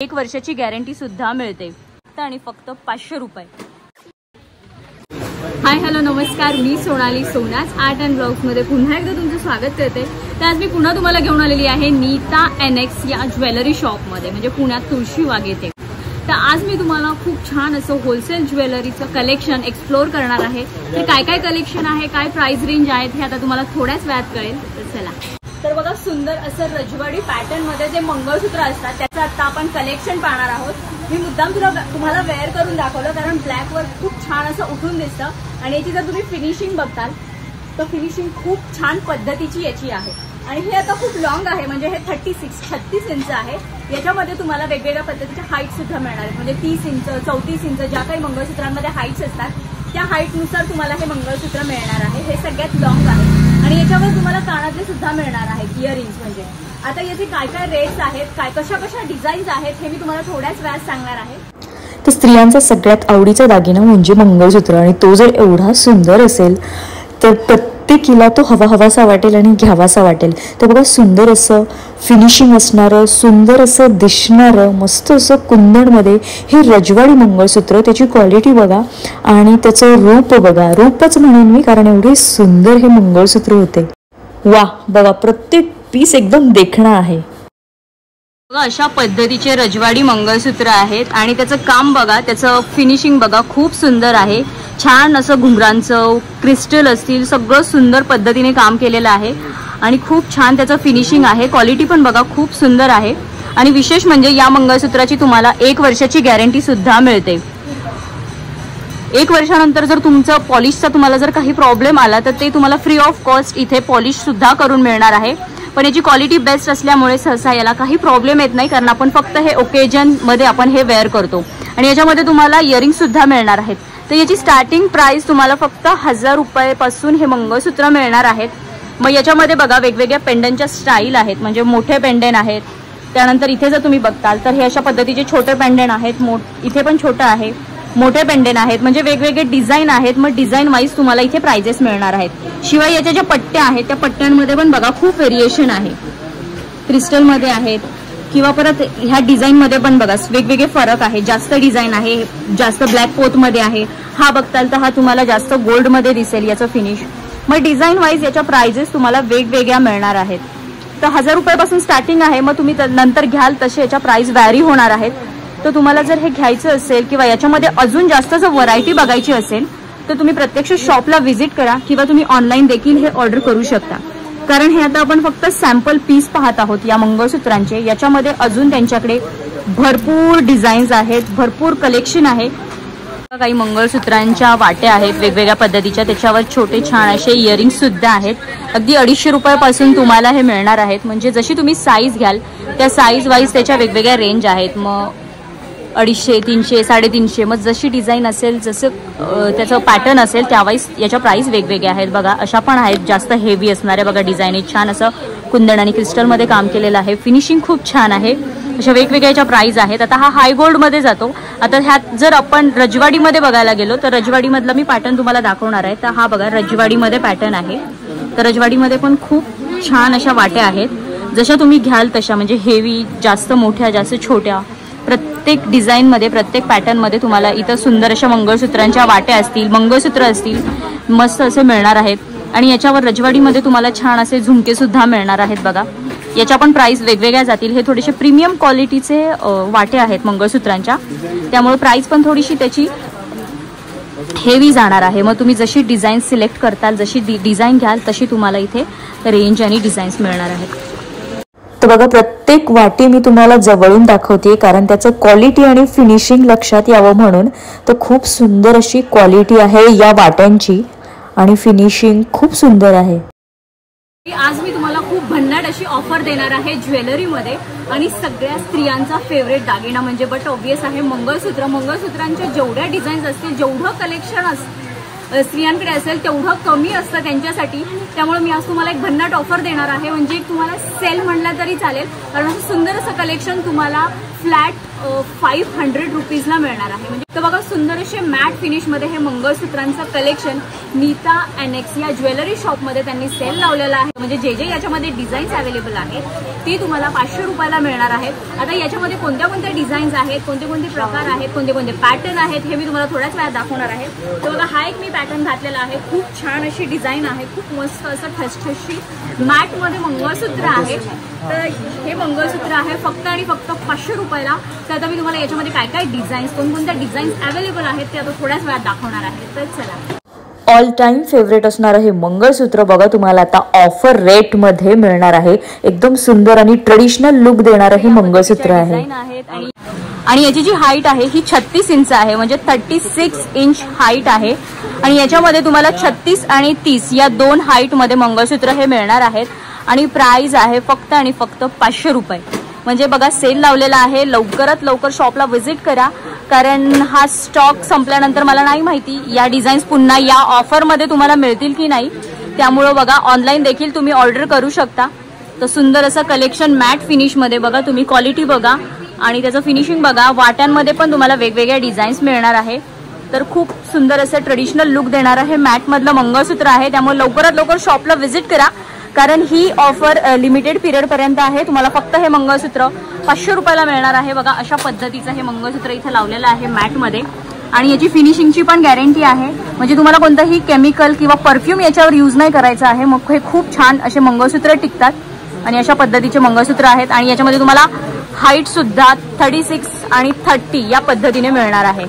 1 वर्षाची गॅरंटी सुद्धा मिळते आणि फक्त 500 रुपये। हाय हॅलो नमस्कार, मी सोनाली सोनाज आर्ट अँड ब्लॉग्स मध्ये पुन्हा एकदा तुमचं स्वागत करते। तर आज मी पुन्हा तुम्हाला घेऊन आलेली आहे नीता NX या ज्वेलरी शॉप मध्ये, म्हणजे पुण्यात तुळशीबाग येथे। तर आज मी तुम्हाला खूप छान असं होलसेल ज्वेलरीचं कलेक्शन एक्सप्लोर करणार आहे। तर काय काय कलेक्शन आहे, काय प्राइस रेंज आहेत हे आता तुम्हाला थोड्याच वेळात कळेल। तर चला। तर बघा, सुंदर असं रजवाडी पॅटर्न मध्ये जे मंगळसूत्र असतात त्याचं आता आपण कलेक्शन पाहणार आहोत। मी मुद्दाम तुम्हाला वेअर करून दाखवलं कारण ब्लॅक वर खूप छान असं उठून दिसतं आणि याची जर तुम्ही फिनिशिंग बघताल तर फिनिशिंग खूप छान पद्धतीची याची आहे। आणि हे आता खूप लॉंग आहे, म्हणजे हे 36 इंच आहे। याच्यामध्ये तुम्हाला वेगवेगळ्या पद्धतीच्या हाईट सुद्धा मिळणार आहेत, म्हणजे 30 इंच 34 इंच ज्या काही मंगळसूत्रांमध्ये हाईट्स असतात त्या हाईटनुसार तुम्हाला हे मंगळसूत्र मिळणार आहे। हे सगळ्यात लॉंग आहे आणि याच्यावर तुम्हाला कानातले सुद्धा मिळणार आहेत, इयरिंग्स म्हणजे। आता याचे काय काय रेट्स आहेत, काय कशा डिझाईन्स आहेत हे मी तुम्हाला थोड्याच वेळात सांगणार आहे। तर स्त्रियांचा सगळ्यात आवडीचा दागिना म्हणजे मंगळसूत्र, आणि तो जर एवढा सुंदर असेल तर प्रत्येकीला तो हवासा वाटेल आणि घ्यावासा वाटेल। तर बघा, सुंदर असं फिनिशिंग असणारं, सुंदर असं दिसणारं, मस्त असं कुंदनमध्ये हे रजवाडी मंगळसूत्र, त्याची क्वालिटी बघा आणि त्याचं रूप बघा, रूपच म्हणेन मी, कारण एवढे सुंदर हे मंगळसूत्र होते। वा, बघा प्रत्येक पीस एकदम देखणा आहे। बघा, अशा पद्धतीचे रजवाडी मंगळसूत्र आहेत आणि त्याचं काम बघा, त्याचं फिनिशिंग बघा, खूप सुंदर आहे। छान असं घुंगरांचं क्रिस्टल असतील सगळं सुंदर पद्धतीने काम केलेलं आहे आणि खूप छान त्याचं फिनिशिंग आहे। क्वालिटी पण बघा खूप सुंदर आहे आणि विशेष म्हणजे या मंगळसूत्राची तुम्हाला 1 वर्षाची गॅरंटी सुद्धा मिळते। 1 वर्षानंतर जर तुमचं पॉलिशचा तुम्हाला जर काही प्रॉब्लेम आला तर ते तुम्हाला फ्री ऑफ कॉस्ट इथे पॉलिश सुद्धा करून मिळणार आहे। पण याची क्वालिटी बेस्ट असल्यामुळे सहसा याला काही प्रॉब्लेम येत नाही, कारण आपण फक्त हे ओकेजन मध्ये आपण हे वेअर करतो। आणि याच्यामध्ये तुम्हाला इयरिंग सुद्धा मिळणार आहेत। तर याची स्टार्टिंग प्राइस तुम्हाला फक्त 1000 रुपयापासून हे मंगळसूत्र मिळणार आहेत। मग याच्यामध्ये बघा वेगवेगळ्या पेंडनच्या स्टाईल आहेत, म्हणजे मोठे पेंडन आहेत, त्यानंतर इथे जर तुम्ही बघताल तर हे अशा पद्धतीचे छोटे पेंडन आहेत, इथे पण छोटे आहे, मोठे पेंडन आहेत, म्हणजे वेगवेगळे डिझाईन आहेत। मग डिझाईन वाईज तुम्हाला इथे प्राइजेस मिळणार आहेत। शिवाय याच्या ज्या पट्ट्या आहेत त्या पट्ट्यांमध्ये पण बघा खूप व्हेरिएशन आहे, क्रिस्टलमध्ये आहेत किंवा परत ह्या डिझाईन मध्ये पण बघा वेगवेगळे फरक आहे। जास्त डिझाईन आहे, जास्त ब्लॅक पोत मध्ये आहे, हा बघताल तर हा तुम्हाला जास्त गोल्ड मध्ये दिसेल याचं फिनिश। मग डिझाईन वाईज याच्या प्राइजेस तुम्हाला वेगवेगळ्या मिळणार आहेत। तर 1000 रुपयापासून स्टार्टिंग आहे, मग तुम्ही नंतर घ्याल तसे याच्या प्राइस व्हॅरी होणार आहेत। तर तुम्हाला जर हे घ्यायचं असेल किंवा याच्यामध्ये अजून जास्त जर व्हरायटी बघायची असेल तर तुम्ही प्रत्यक्ष शॉपला व्हिजिट करा किंवा तुम्ही ऑनलाईन देखील हे ऑर्डर करू शकता, कारण हे आता आपण फक्त सॅम्पल पीस पाहत आहोत या मंगळसूत्रांचे। याच्यामध्ये अजून त्यांच्याकडे भरपूर डिझाईन्स आहेत, भरपूर कलेक्शन आहे। काही मंगळसूत्रांच्या वाट्या आहेत वेगवेगळ्या पद्धतीच्या, त्याच्यावर छोटे छान असे इयरिंग सुद्धा आहेत। अगदी 250 रुपयापासून तुम्हाला हे मिळणार आहेत, म्हणजे जशी तुम्ही साईज घ्याल त्या साईज वाईज त्याच्या वेगवेगळ्या रेंज आहेत। मग 250, 300, 350, मग जशी डिझाईन असेल जसं त्याचं पॅटर्न असेल त्यावाईज याच्या प्राइस वेगवेगळ्या आहेत। बघा अशा पण आहेत जास्त हेवी असणाऱ्या, बघा डिझाईन छान असं कुंदन आणि क्रिस्टलमध्ये काम केलेलं आहे, फिनिशिंग खूप छान आहे। अशा वेगवेगळ्या याच्या प्राइस आहेत। आता हा हाय गोल्डमध्ये जातो। आता ह्यात जर आपण रजवाडीमध्ये बघायला गेलो तर रजवाडीमधला मी पॅटर्न तुम्हाला दाखवणार आहे। तर हा बघा रजवाडीमध्ये पॅटर्न आहे। तर रजवाडीमध्ये पण खूप छान अशा वाट्या आहेत, जशा तुम्ही घ्याल तशा, म्हणजे हेवी, जास्त मोठ्या, जास्त छोट्या, प्रत्येक डिझाईनमध्ये प्रत्येक पॅटर्नमध्ये तुम्हाला इथं सुंदर अशा मंगळसूत्रांच्या वाट्या असतील, मंगळसूत्र असतील, मस्त असे मिळणार आहेत। आणि याच्यावर रजवाडीमध्ये तुम्हाला छान असे झुमके सुद्धा मिळणार आहेत। बघा याच्या पण प्राइस वेगवेगळ्या जातील। हे थोडेसे प्रीमियम क्वालिटीचे वाटे आहेत मंगळसूत्रांच्या, त्यामुळे प्राइस पण थोडीशी त्याची हेवी जाणार आहे। मग तुम्ही जशी डिझाईन सिलेक्ट करताल, जशी डिझाईन घ्याल तशी तुम्हाला इथे रेंज आणि डिझाईन्स मिळणार आहेत। तर बघा, प्रत्येक वाटी मी तुम्हाला जवळून दाखवते कारण त्याचं क्वालिटी आणि फिनिशिंग लक्षात यावं म्हणून। तर खूप सुंदर अशी क्वालिटी आहे या वाट्यांची आणि फिनिशिंग खूप सुंदर आहे। आज मी तुम्हाला खूप भन्नाट अशी ऑफर देणार आहे ज्वेलरीमध्ये, आणि सगळ्या स्त्रियांचा फेवरेट दागिना म्हणजे बट ऑब्वियस आहे मंगळसूत्र। मंगळसूत्रांच्या जेवढ्या डिझाईन्स असतील, जेवढं कलेक्शन स्त्रियांकडे असेल तेवढं कमी असतं त्यांच्यासाठी, त्यामुळे मी आज तुम्हाला एक भन्नाट ऑफर देणार आहे। म्हणजे तुम्हाला सेल म्हणलं तरी चालेल, कारण असं सुंदर असं कलेक्शन तुम्हाला फ्लॅट 500 रुपीजला मिळणार आहे। म्हणजे तर बघा सुंदर असे मॅट फिनिशमध्ये हे मंगळसूत्रांचं कलेक्शन नीता एनेक्स या ज्वेलरी शॉपमध्ये त्यांनी सेल लावलेला आहे. म्हणजे जे जे याच्यामध्ये डिझाईन्स अवेलेबल आहेत ती तुम्हाला 500 रुपयाला मिळणार आहेत. आता याच्यामध्ये कोणत्या कोणत्या डिझाईन्स आहेत, कोणते कोणते प्रकार आहेत, कोणते कोणते पॅटर्न आहेत हे मी तुम्हाला थोड्याच वेळात दाखवणार आहे. तर बघा हा एक मी पॅटर्न घातलेला आहे. खूप छान अशी डिझाईन आहे, खूप मस्त असं ठसठशीत मॅटमध्ये मंगळसूत्र आहे. तर हे मंगळसूत्र आहे फक्त आणि फक्त 500 रुपयाला. तर आता मी तुम्हाला याच्यामध्ये काय काय डिझाईन्स, कोणकोणत्या डिझाईन्स अवेलेबल आहेत ते आता थोड्याच वेळात दाखवणार आहे. तर चला. ऑल टाइम फेवरेट असणारं हे मंगळसूत्र बघा तुम्हाला आता ऑफर रेट मध्ये मिळणार आहे. एकदम सुंदर आणि ट्रेडिशनल लुक देणारं हे मंगळसूत्र आहे. आणि याची जी हाईट आहे ही 36 इंच आहे, म्हणजे 36 इंच हाईट आहे. आणि याच्यामध्ये तुम्हाला 36 आणि 30 या 2 हाईट मध्ये मंगळसूत्र हे मिळणार आहेत. आणि प्राइस आहे फक्त आणि फक्त 500 रुपये. म्हणजे बघा सेल लावलेला आहे. लवकरात लवकर शॉपला व्हिजिट करा, कारण हा स्टॉक संपल्यानंतर मला नाही माहिती या डिझाईन्स पुन्हा या ऑफरमध्ये तुम्हाला मिळतील की नाही. त्यामुळं बघा ऑनलाईन देखील तुम्ही ऑर्डर करू शकता. तर सुंदर असं कलेक्शन मॅट फिनिशमध्ये बघा तुम्ही. क्वालिटी बघा आणि त्याचं फिनिशिंग बघा. वाट्यांमध्ये पण तुम्हाला वेगवेगळ्या डिझाईन्स मिळणार आहे. तर खूप सुंदर असं ट्रेडिशनल लुक देणारं हे मॅटमधलं मंगळसूत्र आहे. त्यामुळे लवकरात लवकर शॉपला व्हिजिट करा, कारण ही ऑफर लिमिटेड पिरियड पर्यंत आहे. तुम्हाला फक्त हे मंगळसूत्र 500 रुपयाला मिळणार आहे. बघा अशा पद्धतीचं हे मंगळसूत्र इथे लावलेलं आहे मॅटमध्ये. आणि याची फिनिशिंगची पण गॅरंटी आहे. म्हणजे तुम्हाला कोणतंही केमिकल किंवा परफ्यूम याच्यावर यूज नाही करायचं आहे. मग हे खूप छान असे मंगळसूत्र टिकतात. आणि अशा पद्धतीचे मंगळसूत्र आहेत. आणि याच्यामध्ये तुम्हाला हाईट सुद्धा 36 आणि 30 या पद्धतीने मिळणार आहे.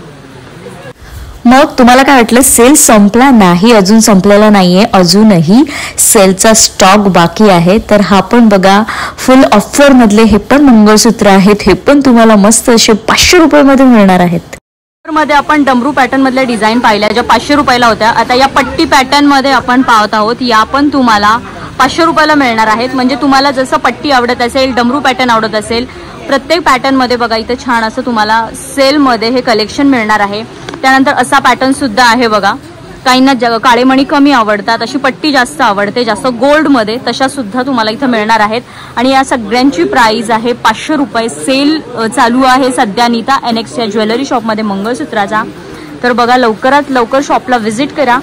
मग तुम्हाला काय वाटलं, सेल संपला नाही? अजून संपलेला नाहीये, अजूनही सेलचा स्टॉक बाकी आहे. तर हा पण बघा फुल ऑफर मधले हे पण मंगळसूत्र आहेत. हे पण तुम्हाला मस्त असे 500 रुपयामध्ये मिळणार आहेत. मध्ये आपण डमरू पॅटर्न मधल्या डिझाईन पाहिल्या ज्या 500 रुपयाला होत्या. आता या पट्टी पॅटर्न मध्ये आपण पाहत आहोत. या पण तुम्हाला 500 रुपयाला मिळणार आहेत. म्हणजे तुम्हाला जसं पट्टी आवडत असेल, डमरू पॅटर्न आवडत असेल, प्रत्येक पॅटर्न मध्ये बघा इथे छान असं तुम्हाला सेल मध्ये हे कलेक्शन मिळणार आहे. त्यानंतर असा पॅटर्न सुद्धा आहे बघा. काहींना काळे मणी कमी आवडतात, अशी पट्टी जास्त आवडते, जास्त गोल्ड मध्ये, तशा सुद्धा तुम्हाला इथं मिळणार आहेत. आणि या सगळ्यांची प्राइस आहे 500 रुपये. सेल चालू आहे सध्या नीता एनेक्स या ज्वेलरी शॉपमध्ये मंगळसूत्राचा. तर बघा लवकरात लवकर शॉपला व्हिजिट करा.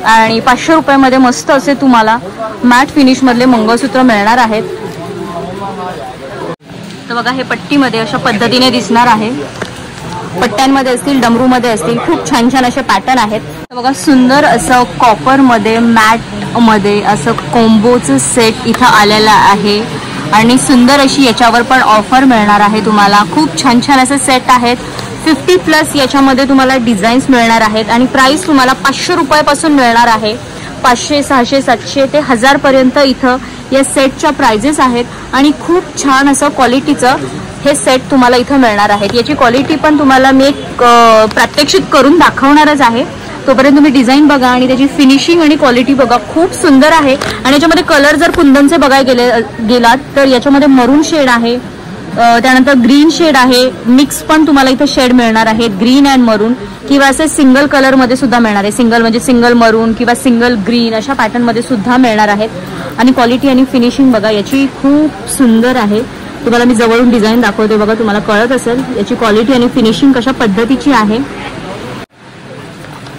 आणि 500 रुपयामध्ये मस्त असे तुम्हाला मॅट फिनिश मधले मंगळसूत्र मिळणार आहेत. तर बघा हे पट्टीमध्ये अशा पद्धतीने दिसणार आहे. पट्ट्यांमध्ये असतील, डमरूमध्ये असतील, खूप छान छान असे पॅटर्न आहेत. बघा सुंदर असं कॉपरमध्ये मॅट मध्ये असं कॉम्बोचं सेट इथं आलेलं आहे. आणि सुंदर अशी याच्यावर पण ऑफर मिळणार आहे तुम्हाला. खूप छान छान असे सेट आहेत. 50+ याच्यामध्ये तुम्हाला डिझाईन्स मिळणार आहेत. आणि प्राइस तुम्हाला 500 रुपयापासून मिळणार आहे. 500, 600, 700 ते 1000 पर्यंत इथं या सेटच्या प्राइजेस आहेत. आणि खूप छान असं क्वालिटीचं हे सेट तुम्हाला इथं मिळणार आहेत. याची क्वालिटी पण तुम्हाला मी एक प्रात्यक्षिक करून दाखवणारच आहे. तोपर्यंत तुम्ही डिझाईन बघा आणि त्याची फिनिशिंग आणि क्वालिटी बघा. खूप सुंदर आहे. आणि याच्यामध्ये कलर जर कुंदनचे बघायला गेलात तर याच्यामध्ये मरून शेड आहे, त्यानंतर ग्रीन शेड आहे. मिक्स पण तुम्हाला इथे शेड मिळणार आहेत, ग्रीन अँड मरून, किंवा असे सिंगल कलर मध्ये सुद्धा मिळणार आहे. सिंगल म्हणजे सिंगल मरून किंवा सिंगल ग्रीन अशा पॅटर्न मध्ये सुद्धा मिळणार आहेत. आणि क्वालिटी आणि फिनिशिंग बघा याची खूप सुंदर आहे. तुम्हाला मी जवळून डिझाईन दाखवते बघा, तुम्हाला कळत असेल याची क्वालिटी आणि फिनिशिंग कशा पद्धतीची आहे.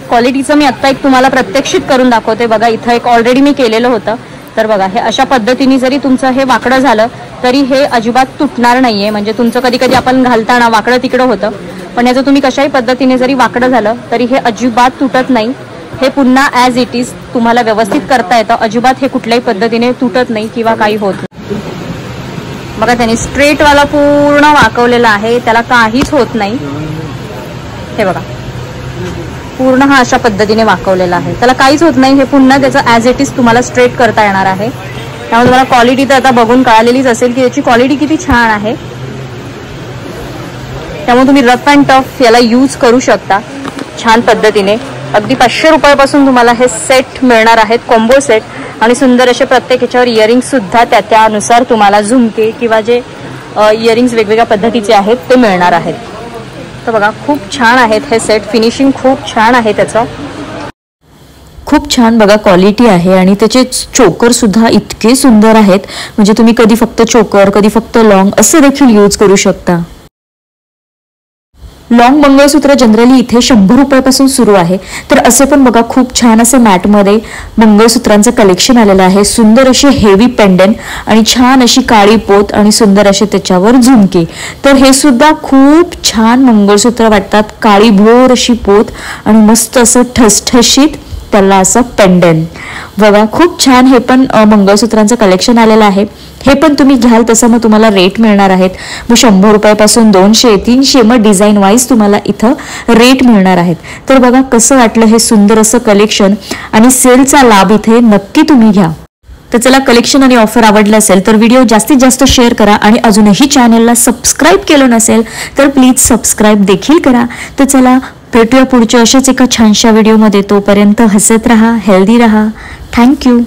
क्वालिटीचं मी आत्ता एक तुम्हाला प्रत्यक्षित करून दाखवते बघा. इथं एक ऑलरेडी मी केलेलं होतं. तर बघा हे अशा पद्धतीने जरी तुमचं हे वाकडं झालं तरी हे अजिबात तुटणार नाहीये. म्हणजे तुमचं कधी कधी आपण घालताना वाकडं तिकडं होतं, पण याचं तुम्ही कशाही पद्धतीने जरी वाकडं झालं तरी हे अजिबात तुटत नाही. हे पुन्हा ॲज इट इज तुम्हाला व्यवस्थित करता येतं. अजिबात हे कुठल्याही पद्धतीने तुटत नाही किंवा काही होत नाही. बघा त्यांनी स्ट्रेटवाला पूर्ण वाकवलेला आहे, त्याला काहीच होत नाही. हे बघा पूर्ण हा अशा पद्धतीने वाकवलेला आहे, त्याला काहीच होत नाही. हे पुन्हा त्याचं ॲज इट इज तुम्हाला स्ट्रेट करता येणार आहे. त्यामुळे तुम्हाला क्वालिटी तर आता बघून कळालेलीच असेल की याची क्वालिटी किती छान आहे. त्यामुळे तुम्ही रफ अँड टफ याला यूज करू शकता छान पद्धतीने. अगदी 500 रुपयापासून तुम्हाला हे सेट मिळणार आहेत, कॉम्बो सेट. आणि सुंदर असे प्रत्येक याच्यावर इयरिंग्स सुद्धा त्यानुसार तुम्हाला झुमके किंवा जे इयरिंग्स वेगवेगळ्या पद्धतीचे आहेत ते मिळणार आहेत. तर बघा खूप छान आहेत हे सेट. फिनिशिंग खूप छान आहे त्याचं, खूप छान बघा क्वालिटी आहे. आणि त्याचे चोकर सुद्धा इतके सुंदर आहेत. म्हणजे तुम्ही कधी फक्त चोकर, कधी फक्त लॉंग असं देखील यूज करू शकता. लॉंग मंगळसूत्र जनरली इथे 100 रुपयापासून सुरू आहे. तर असे पण बघा खूप छान असे मॅटमध्ये मंगळसूत्रांचं कलेक्शन आलेलं आहे. सुंदर असे हेवी पेंडंट आणि छान अशी काळी पोत आणि सुंदर असे त्याच्यावर झुमके. तर हे सुद्धा खूप छान मंगळसूत्र वाटतात. काळी भोर अशी पोत आणि मस्त असं ठसठशीत त्याला असं पेंडंट बघा. खूप छान हे पण मंगळसूत्रांचं कलेक्शन आलेलं आहे. हे पण तुम्ही घ्याल तसं मग तुम्हाला रेट मिळणार आहेत. मग 100 रुपयापासून 200, 300 मग डिझाईन वाईज तुम्हाला इथं रेट मिळणार आहेत. तर बघा कसं वाटलं हे सुंदर असं कलेक्शन आणि सेलचा लाभ इथे नक्की तुम्ही घ्या. तर चला, कलेक्शन आणि ऑफर आवडलं असेल तर व्हिडिओ जास्तीत जास्त शेअर करा आणि अजूनही चॅनलला सबस्क्राईब केलं नसेल तर प्लीज सबस्क्राईब देखील करा. तर चला, भेटूया पुढच्या अशाच एका छानशा व्हिडिओमध्ये. तोपर्यंत हसत राहा, हेल्दी राहा. थँक्यू.